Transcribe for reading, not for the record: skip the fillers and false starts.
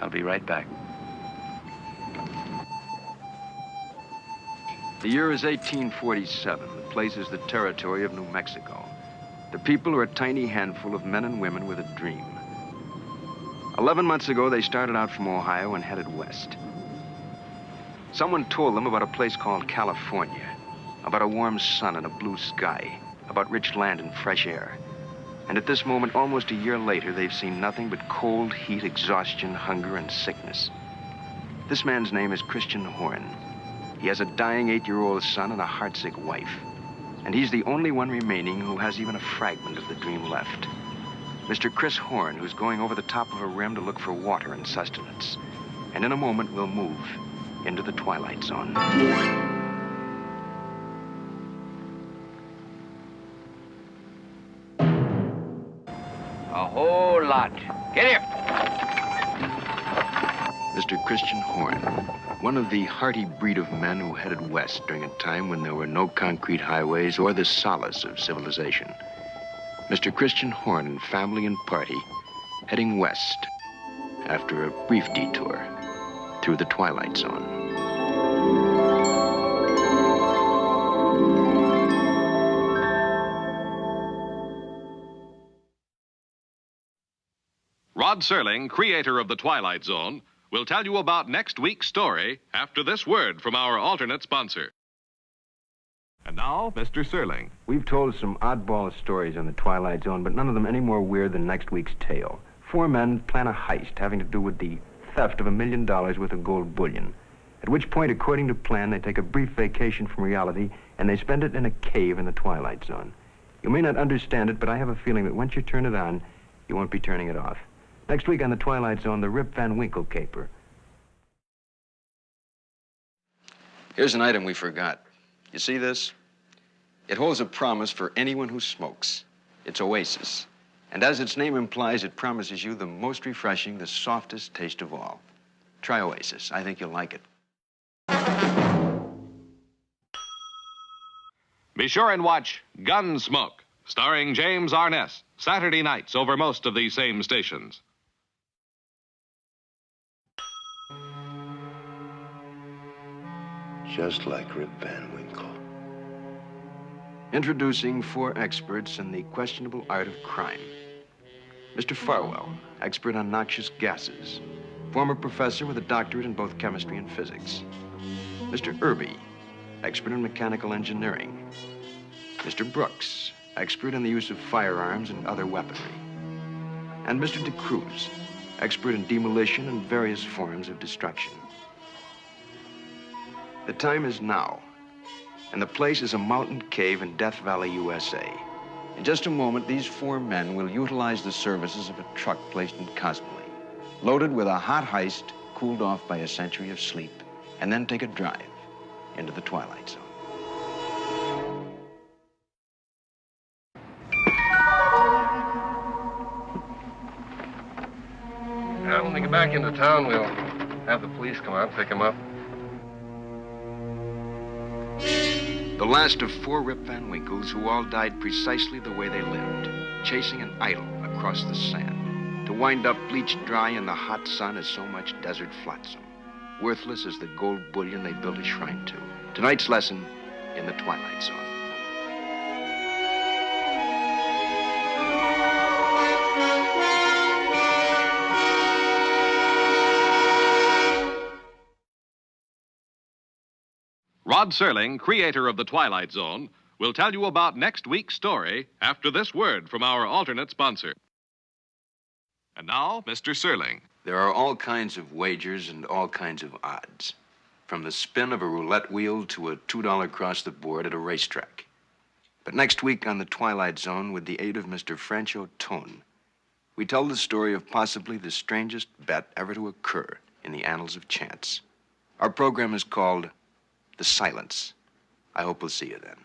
I'll be right back. The year is 1847. The place is the territory of New Mexico. The people are a tiny handful of men and women with a dream. 11 months ago, they started out from Ohio and headed west. Someone told them about a place called California, about a warm sun and a blue sky, about rich land and fresh air. And at this moment, almost a year later, they've seen nothing but cold, heat, exhaustion, hunger, and sickness. This man's name is Christian Horn. He has a dying 8-year-old son and a heartsick wife. And he's the only one remaining who has even a fragment of the dream left. Mr. Chris Horn, who's going over the top of a rim to look for water and sustenance. And in a moment, we'll move into the Twilight Zone. A whole lot. Get here. Mr. Christian Horn, one of the hearty breed of men who headed west during a time when there were no concrete highways or the solace of civilization. Mr. Christian Horn and family and party heading west after a brief detour through the Twilight Zone. Rod Serling, creator of The Twilight Zone, will tell you about next week's story after this word from our alternate sponsor. And now, Mr. Serling. We've told some oddball stories on the Twilight Zone, but none of them any more weird than next week's tale. 4 men plan a heist having to do with the theft of $1 million worth of gold bullion. At which point, according to plan, they take a brief vacation from reality and they spend it in a cave in the Twilight Zone. You may not understand it, but I have a feeling that once you turn it on, you won't be turning it off. Next week on the Twilight Zone, the Rip Van Winkle caper. Here's an item we forgot. You see this? It holds a promise for anyone who smokes. It's Oasis. And as its name implies, it promises you the most refreshing, the softest taste of all. Try Oasis. I think you'll like it. Be sure and watch Gunsmoke, starring James Arness, Saturday nights over most of these same stations. Just like Rip Van Winkle. Introducing 4 experts in the questionable art of crime. Mr. Farwell, expert on noxious gases. Former professor with a doctorate in both chemistry and physics. Mr. Irby, expert in mechanical engineering. Mr. Brooks, expert in the use of firearms and other weaponry. And Mr. DeCruz, expert in demolition and various forms of destruction. The time is now, and the place is a mountain cave in Death Valley, USA. In just a moment, these 4 men will utilize the services of a truck placed in Cosmoline, loaded with a hot heist, cooled off by a century of sleep, and then take a drive into the Twilight Zone. When we get back into town, we'll have the police come out and pick him up. The last of 4 Rip Van Winkles who all died precisely the way they lived, chasing an idol across the sand, to wind up bleached dry in the hot sun as so much desert flotsam, worthless as the gold bullion they built a shrine to. Tonight's lesson in the Twilight Zone. Rod Serling, creator of The Twilight Zone, will tell you about next week's story after this word from our alternate sponsor. And now, Mr. Serling. There are all kinds of wagers and all kinds of odds, from the spin of a roulette wheel to a $2 across the board at a racetrack. But next week on the Twilight Zone, with the aid of Mr. Francho Tone, we tell the story of possibly the strangest bet ever to occur in the annals of chance. Our program is called The Silence. I hope we'll see you then.